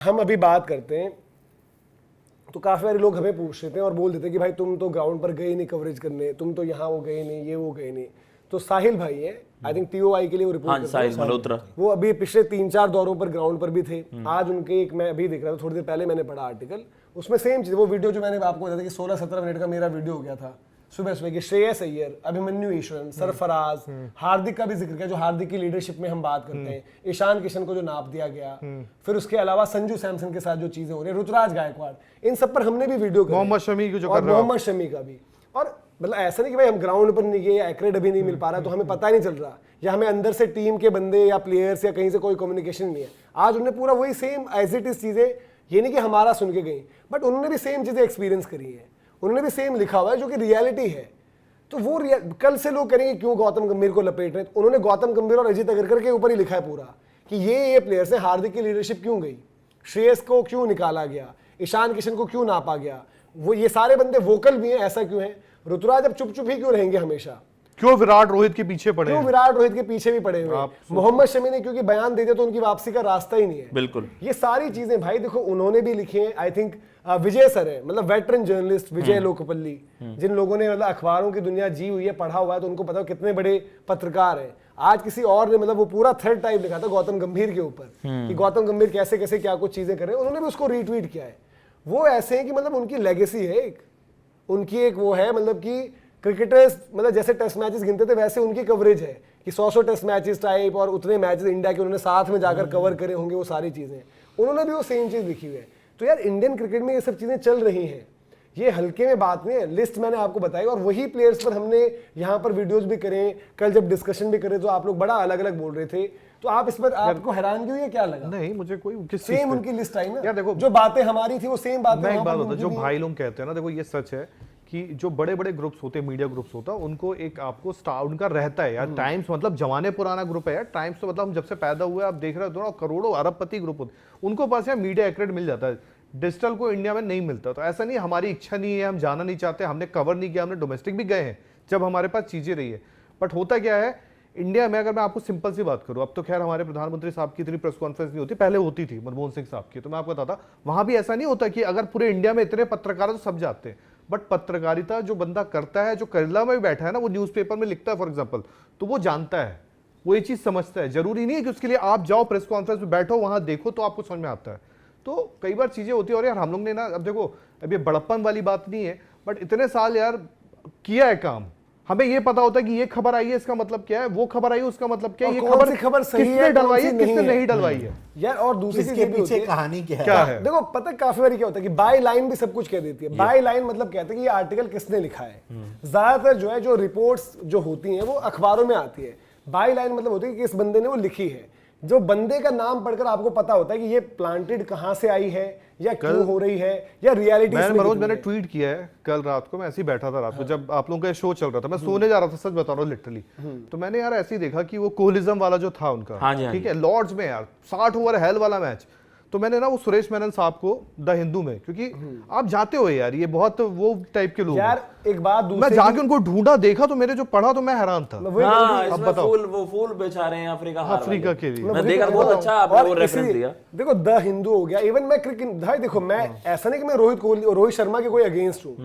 हम अभी बात करते हैं तो काफ़ी सारे लोग हमें पूछ रहे थे और बोल देते हैं कि भाई तुम तो ग्राउंड पर गए नहीं कवरेज करने, तुम तो यहाँ वो गए नहीं, ये वो गए नहीं। तो साहिल भाई है, आई थिंक टीओआई के लिए वो रिपोर्ट साहिल मल्होत्रा, वो अभी पिछले 3-4 दौरों पर ग्राउंड पर भी थे। आज उनके एक, मैं अभी देख रहा था थोड़ी देर पहले मैंने पढ़ा आर्टिकल, उसमें सेम चीज़, वो वीडियो जो मैंने आपको बताया था कि 16-17 मिनट का मेरा वीडियो हो गया था सुबह सुबह कि श्रेयस अय्यर, अभिमन्यु ईश्वरन, सरफराज, हार्दिक का भी जिक्र किया जो हार्दिक की लीडरशिप में हम बात करते हैं, ईशान किशन को जो नाप दिया गया, फिर उसके अलावा संजू सैमसन के साथ जो चीजें हो रही है, ऋतुराज गायकवाड़, इन सब पर हमने भी वीडियो मोहम्मद शमी की जो और मोहम्मद शमी का भी। और मतलब ऐसा नहीं कि भाई हम ग्राउंड पर नहीं गए या एक्रेड अभी नहीं मिल पा रहा तो हमें पता नहीं चल रहा, या हमें अंदर से टीम के बंदे या प्लेयर्स या कहीं से कोई कम्युनिकेशन नहीं है। आज उन्होंने पूरा वही सेम एज इट इज चीजें, ये नहीं कि हमारा सुन के गई, बट उन्होंने भी सेम चीजें एक्सपीरियंस करी है, उन्होंने भी सेम लिखा हुआ है जो कि रियलिटी है। तो वो कल से लोग करेंगे क्यों गौतम गंभीर को लपेट रहे हैं, उन्होंने गौतम गंभीर और अजित अगरकर के ऊपर ही लिखा है पूरा कि ये प्लेयर्स हैं, हार्दिक की लीडरशिप क्यों गई, श्रेयस को क्यों निकाला गया, ईशान किशन को क्यों नापा गया, वो ये सारे बंदे वोकल भी हैं, ऐसा क्यों है, ऋतुराज अब चुप चुप ही क्यों रहेंगे हमेशा, क्यों विराट रोहित के पीछे पड़े, क्यों विराट रोहित के पीछे भी पड़े हुए, मोहम्मद शमी ने क्योंकि बयान दे दिया तो उनकी वापसी का रास्ता ही नहीं है। बिल्कुल, ये सारी चीजें भाई देखो उन्होंने भी लिखी हैं। आई थिंक विजय सर है, मतलब वेटरन जर्नलिस्ट विजय लोकपल्ली, जिन लोगों ने मतलब अखबारों की दुनिया जी हुई है, पढ़ा हुआ है, तो उनको पता है कितने बड़े पत्रकार हैं। आज किसी और ने मतलब वो पूरा थ्रेड टाइप लिखा था गौतम गंभीर के ऊपर कि गौतम गंभीर कैसे कैसे क्या कुछ चीजें कर रहे हैं, उन्होंने भी उसको रीट्वीट किया है। वो ऐसे हैं कि मतलब उनकी लेगेसी है, एक उनकी एक वो है, मतलब कि क्रिकेटर्स मतलब जैसे टेस्ट मैचेस गिनते थे वैसे उनकी कवरेज है कि 100 टेस्ट मैचेस टाइप, और उतने मैचेस इंडिया के उन्होंने साथ में जाकर कवर करे होंगे, वो सारी चीजें उन्होंने भी वो सेम चीज लिखी हुई है। तो यार इंडियन क्रिकेट में ये सब चीजें चल रही हैं, ये हल्के में बात नहीं है। लिस्ट मैंने आपको बताई और वही प्लेयर्स पर हमने यहाँ पर वीडियोस भी करें, कल जब डिस्कशन भी करें तो आप लोग बड़ा अलग अलग बोल रहे थे, तो आप इस पर आपको हैरानगी हुई है, क्या लगा? नहीं मुझे कोई सेम उनकी लिस्ट आई ना यार, देखो जो बातें हमारी थी वो सेम बातें। मैं एक बात होता है, जो भाई लोग कहते हैं ना, देखो ये सच है कि जो बड़े बड़े ग्रुप्स होते हैं, मीडिया ग्रुप्स होता है, उनको एक आपको स्टार उनका रहता है यार। टाइम्स मतलब जमाने पुराना ग्रुप है यार, टाइम्स तो मतलब हम जब से पैदा हुए आप देख रहे हो ना, करोड़ों अरबपति ग्रुप होते, उनको पास यार मीडिया एक्रेड मिल जाता है, डिजिटल को इंडिया में नहीं मिलता। तो ऐसा नहीं हमारी इच्छा नहीं है, हम जाना नहीं चाहते, हमने कवर नहीं किया, हमने डोमेस्टिक भी गए हैं जब हमारे पास चीजें रही है। बट होता क्या है इंडिया में, अगर मैं आपको सिंपल सी बात करूं, अब तो खैर हमारे प्रधानमंत्री साहब की इतनी प्रेस कॉन्फ्रेंस नहीं होती, पहले होती थी मनमोहन सिंह साहब की, तो मैं आपको बताता वहां भी ऐसा नहीं होता कि अगर पूरे इंडिया में इतने पत्रकार तो सब जाते हैं, बट पत्रकारिता जो बंदा करता है, जो केरला में भी बैठा है ना, वो न्यूज़पेपर में लिखता है फॉर एग्जांपल, तो वो जानता है, वो ये चीज समझता है। जरूरी नहीं है कि उसके लिए आप जाओ प्रेस कॉन्फ्रेंस में बैठो, वहां देखो तो आपको समझ में आता है। तो कई बार चीजें होती है। और यार हम लोग ने ना, अब देखो अब ये बड़प्पन वाली बात नहीं है, बट इतने साल यार किया है काम, हमें ये पता होता है कि ये खबर आई है इसका मतलब क्या है, वो खबर आई है उसका मतलब क्या है, ये खबर सही है, किसने डलवाई है, किसने नहीं डलवाई है यार। और दूसरी चीज भी होती है, कहानी क्या है? देखो पता काफी बार क्या होता है कि बाय लाइन भी सब कुछ कह देती है। बाय लाइन मतलब कहते हैं कि ये आर्टिकल किसने लिखा है। ज्यादातर जो है जो रिपोर्ट्स जो होती हैं वो अखबारों में आती है। बाय लाइन मतलब होती है कि इस बंदे ने वो लिखी है, जो बंदे का नाम पढ़कर आपको पता होता है कि ये प्लांटेड कहां से आई है या क्यों हो रही है या रियलिटी। मैंने ट्वीट किया है कल रात को, मैं ऐसे ही बैठा था रात को, जब आप लोगों का शो चल रहा था, मैं सोने जा रहा था, सच बता रहा हूँ लिटरली। तो मैंने यार ऐसे ही देखा कि वो कोहलिज्म वाला जो था उनका, ठीक है, लॉर्ड्स में यार 60 ओवर हेल वाला मैच, तो मैंने ना वो सुरेश मेनन साहब को द हिंदू में, क्योंकि आप जाते हो यार, ये बहुत वो टाइप के लोग यार। एक बात मैं जाके उनको ढूंढा, देखा तो मेरे जो पढ़ा तो मैं हैरान था। हाँ, अब बताओ वो फूल बेचा रहे हैं अफ्रीका के लिए। मैं देखा बहुत अच्छा आपने वो रेफरेंस दिया। देखो द हिंदू हो गया, इवन मैं क्रिकेट भाई, देखो मैं ऐसा नहीं कि मैं रोहित शर्मा के कोई अगेंस्ट हूँ,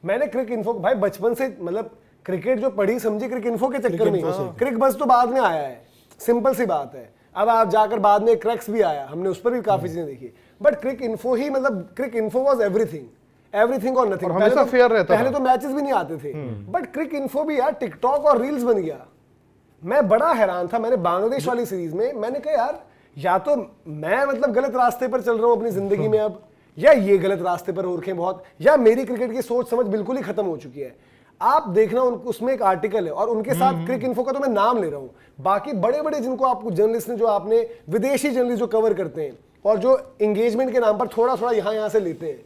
मैंने क्रिक इन्फो भाई बचपन से मतलब क्रिकेट जो पढ़ी समझी क्रिक इन्फो के चक्कर में, क्रिक बस तो बाद में आया है, सिंपल सी बात है। अब आप जाकर बाद में क्रैक्स भी आया, हमने उस पर भी काफी चीजें देखी, बट क्रिक इन्फो ही मतलब क्रिक इन्फो वाज एवरीथिंग और नथिंग। हमेशा फेयर रहता पहले तो मैचेस भी नहीं आते थे, बट क्रिक इन्फो भी यार टिकटॉक और रील्स बन गया। मैं बड़ा हैरान था, मैंने बांग्लादेश वाली सीरीज में मैंने कहा यार या तो मैं मतलब गलत रास्ते पर चल रहा हूं अपनी जिंदगी में अब, या ये गलत रास्ते पर हो रखे हैं बहुत, या मेरी क्रिकेट की सोच समझ बिल्कुल ही खत्म हो चुकी है। आप देखना उसमें एक आर्टिकल है और उनके साथ क्रिक इन्फो का तो मैं नाम ले रहा हूं, बाकी बड़े बड़े जिनको आपको जर्नलिस्ट ने, जो आपने विदेशी जर्नलिस्ट जो कवर करते हैं और जो एंगेजमेंट के नाम पर थोड़ा थोड़ा यहां से लेते हैं,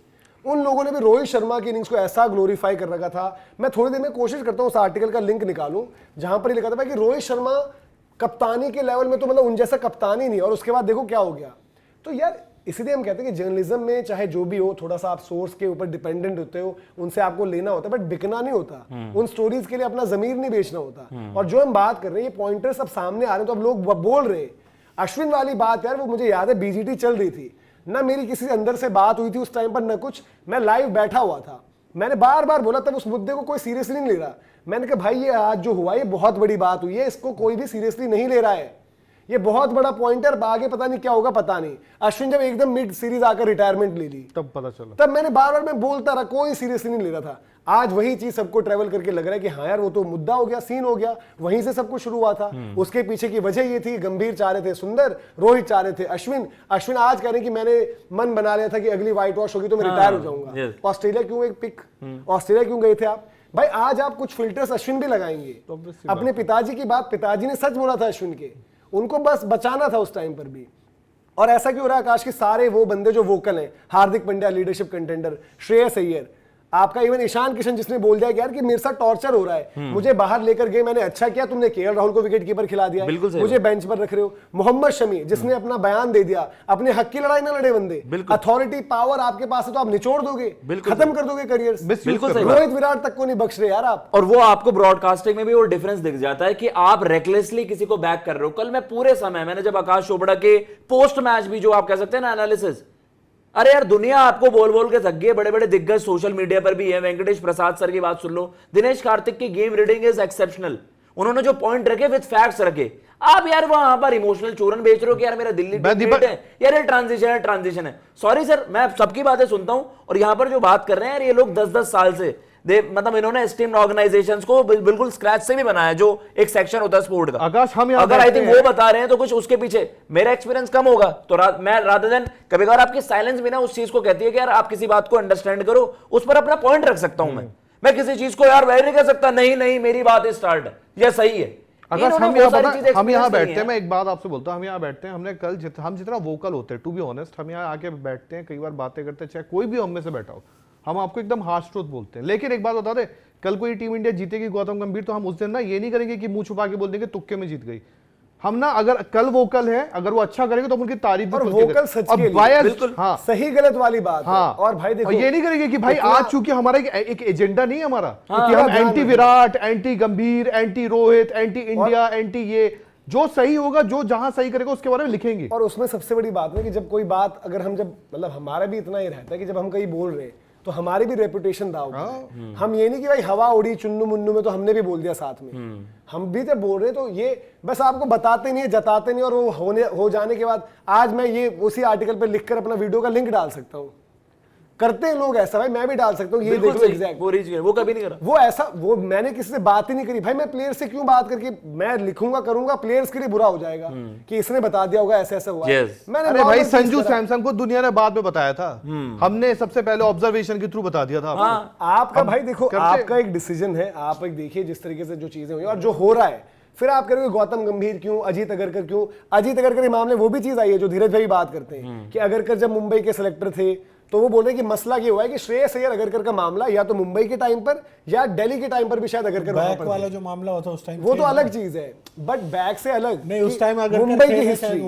उन लोगों ने भी रोहित शर्मा की इनिंग्स को ऐसा ग्लोरीफाई कर रखा था। मैं थोड़ी देर में कोशिश करता हूं उस आर्टिकल का लिंक निकालूं जहां पर लिखा था कि रोहित शर्मा कप्तानी के लेवल में तो मतलब उन जैसा कप्तान ही नहीं, और उसके बाद देखो क्या हो गया। तो यार इसलिए हम कहते हैं कि जर्नलिज्म में चाहे जो भी हो, थोड़ा सा आप सोर्स के ऊपर डिपेंडेंट होते हो, उनसे आपको लेना होता है, बट बिकना नहीं होता। उन स्टोरीज के लिए अपना जमीर नहीं बेचना होता। और जो हम बात कर रहे हैं, ये पॉइंटर्स अब सामने आ रहे हैं, तो अब लोग बोल रहे हैं। अश्विन वाली बात यार, वो मुझे याद है बीजीटी चल रही थी, ना मेरी किसी से अंदर से बात हुई थी उस टाइम पर, ना कुछ। मैं लाइव बैठा हुआ था, मैंने बार बार बोला, तब उस मुद्दे को कोई सीरियसली नहीं ले रहा। मैंने कहा भाई ये आज जो हुआ ये बहुत बड़ी बात हुई है, इसको कोई भी सीरियसली नहीं ले रहा है, ये बहुत बड़ा पॉइंट है, आगे पता नहीं क्या होगा, पता नहीं। अश्विन जब एकदम मिड सीरीज आकर रिटायरमेंट ले ली तब पता चला, तब मैंने बार बार मैं बोलता रहा, कोई सीरियसली नहीं ले रहा था। आज वही चीज सबको ट्रेवल करके लग रहा है कि हाँ यार वो तो मुद्दा हो गया, सीन हो गया, वहीं से सब कुछ शुरू हुआ था। उसके पीछे की वजह ये थी, गंभीर चाह रहे थे सुंदर, रोहित चाह रहे थे अश्विन आज कह रहे कि मैंने मन बना लिया था कि अगली व्हाइट वॉश होगी तो मैं रिटायर हो जाऊंगा। ऑस्ट्रेलिया क्यों एक पिक, ऑस्ट्रेलिया क्यों गए थे आप भाई? आज आप कुछ फिल्टर्स अश्विन भी लगाएंगे। अपने पिताजी की बात, पिताजी ने सच बोला था अश्विन के, उनको बस बचाना था उस टाइम पर भी। और ऐसा क्यों हो रहा है आकाश के सारे वो बंदे जो वोकल हैं, हार्दिक पांड्या लीडरशिप कंटेंडर, श्रेयस अय्यर, आपका इवन ईशान किशन जिसने बोल दिया कि यार कि मेरे साथ टॉर्चर हो रहा है, मुझे बाहर लेकर गए, मैंने अच्छा किया, तुमने केएल राहुल को विकेट कीपर खिला दिया, मुझे बेंच पर रख रहे हो। मोहम्मद शमी जिसने अपना बयान दे दिया, अपने हक की लड़ाई ना लड़े बंदे, अथॉरिटी पावर आपके पास है तो आप निचोड़ दोगे, खत्म कर दोगे करियर। रोहित विराट तक को नहीं बख्श रहे यार आप। और वो आपको ब्रॉडकास्टिंग में भी वो डिफरेंस दिख जाता है कि आप रेकलेसली किसी को बैक कर रहे हो। कल मैं पूरे समय, मैंने जब आकाश चोपड़ा के पोस्ट मैच भी जो आप कह सकते हैं ना एनालिसिस, अरे यार दुनिया आपको बोल बोल के थक गई है, बड़े बड़े दिग्गज सोशल मीडिया पर भी है, वेंकटेश प्रसाद सर की बात सुन लो, दिनेश कार्तिक की गेम रीडिंग इज एक्सेप्शनल, उन्होंने जो पॉइंट रखे विद फैक्ट्स रखे। आप यार वहां पर इमोशनल चूरन बेच रहे हो कि यार मेरा दिल्ली है यार, ये ट्रांजिशन है। सॉरी सर, मैं सबकी बातें सुनता हूं, और यहां पर जो बात कर रहे हैं यार ये लोग 10-10 साल से मतलब इन्होंने एस्टीम्ड ऑर्गेनाइजेशंस को बिल्कुल स्क्रैच से भी बनाया, जो एक सेक्शन होता है स्पोर्ट का। आकाश हम अगर आई थिंक वो बता रहे हैं तो कुछ उसके पीछे मेरा एक्सपीरियंस कम होगा, तो मैं रादर देन कभी कभार आपकी साइलेंस भी ना उस चीज को कहती है कि यार आप किसी बात को अंडरस्टैंड करो, उस पर अपना पॉइंट रख सकता हूं मैं किसी चीज को यार वह नहीं कह सकता नहीं मेरी बात स्टार्ट है, यह सही है। अगर हम यहाँ बैठते हैं, मैं एक बात आपसे बोलता हूँ, हम यहाँ बैठते हैं, हमने कल हम जितना वोकल होते हैं, टू बी ऑनेस्ट, हम यहाँ आके बैठते हैं, कई बार बातें करते हैं, चाहे कोई भी हम में से बैठा हो, हम आपको एकदम हार्श ट्रूथ बोलते हैं। लेकिन एक बात बता दे, कल कोई टीम इंडिया जीतेगी गौतम गंभीर, तो हम उस दिन ना ये नहीं करेंगे कि मुंह छुपा के बोल देंगे तुक्के में जीत गई। हम ना अगर कल वोकल है, अगर वो अच्छा करेंगे तो हम उनकी तारीफ और वोकल सच के लिए बिल्कुल हाँ, सही गलत वाली बात हाँ, और भाई देखो ये नहीं करेंगे कि भाई आज चूंकि हमारा एक एजेंडा नहीं है हमारा, क्योंकि हम एंटी विराट, एंटी गंभीर, anti Rohit, anti India, anti ये, जो सही होगा, जो जहां सही करेगा उसके बारे में लिखेंगे। और उसमें सबसे बड़ी बात है कि जब कोई बात, अगर हम जब मतलब हमारा भी इतना ही रहता है कि जब हम कहीं बोल रहे हैं तो हमारी भी रेपुटेशन दाव पर। हम ये नहीं कि भाई हवा उड़ी चुन्नू मुन्नू में तो हमने भी बोल दिया साथ में, हम भी जब बोल रहे हैं तो ये बस आपको बताते नहीं है, जताते नहीं, और वो हो जाने के बाद आज मैं ये उसी आर्टिकल पे लिखकर अपना वीडियो का लिंक डाल सकता हूँ। करते हैं लोग ऐसा, भाई मैं भी डाल सकता हूँ, ये देखो एग्जैक्ट वो कभी नहीं करा, वो ऐसा, वो मैंने किसी से बात ही नहीं करी भाई। मैं प्लेयर से क्यों बात करके मैं लिखूंगा करूंगा, प्लेयर्स के लिए बुरा हो जाएगा कि इसने बता दिया होगा ऐसा ऐसा हुआ। मैंने अरे भाई संजू सैमसंग को दुनिया ने बाद में बताया था, हमने सबसे पहले ऑब्जर्वेशन के थ्रू बता दिया था। आपका भाई देखो, आपका एक डिसीजन है, आप एक देखिए जिस तरीके से जो चीजें हुई और जो हो रहा है, फिर आप करोगे गौतम गंभीर क्यों, अजीत अगरकर क्यों। अजीत अगरकर के मामले वो भी चीज आई है जो धीरज भाई बात करते हैं कि अगरकर जब मुंबई के सेलेक्टर थे तो वो बोल रहे कि मसला ये हुआ है कि श्रेयस अय्यर अगरकर का मामला या तो मुंबई के टाइम पर या दिल्ली के टाइम पर भी शायद अगरकर बैक वाला जो मामला होता उस टाइम वो तो अलग चीज है, बट बैक से अलग नहीं, उस टाइम मुंबई की हिस्ट्री,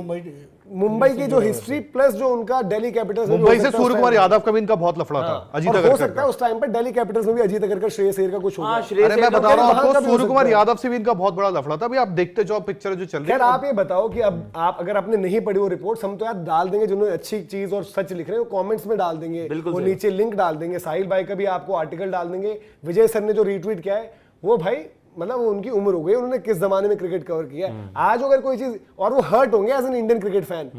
मुंबई की जो हिस्ट्री प्लस जो उनका दिल्ली कैपिटल्स, मुंबई से सूर्य कुमार यादव का भी इनका बहुत लफड़ा था अजीत अगरकर, हो सकता है उस टाइम पर दिल्ली कैपिटल्स में भी अजीत अगरकर श्रेयस अय्यर का कुछ हो गया। अरे मैं बता रहा हूं आपको, सूर्य कुमार यादव से भी इनका बहुत बड़ा लफड़ा था। अभी आप देखते जाओ पिक्चर जो चल रही है। आप ये बताओ कि अब आप अगर आपने नहीं पढ़ी वो रिपोर्ट्स, हम तो यार डाल देंगे, जिन्होंने अच्छी चीज और सच लिख रहे हैं वो कमेंट्स में डाल देंगे, वो नीचे लिंक डाल देंगे, साहिल भाई का भी आपको आर्टिकल डाल देंगे, विजय सर ने जो रीट्वीट किया है वो भाई मतलब उनकी उम्र हो गई, उन्होंने किस जमाने में क्रिकेट कवर किया है। आज अगर कोई चीज, और वो हर्ट होंगे as an Indian cricket fan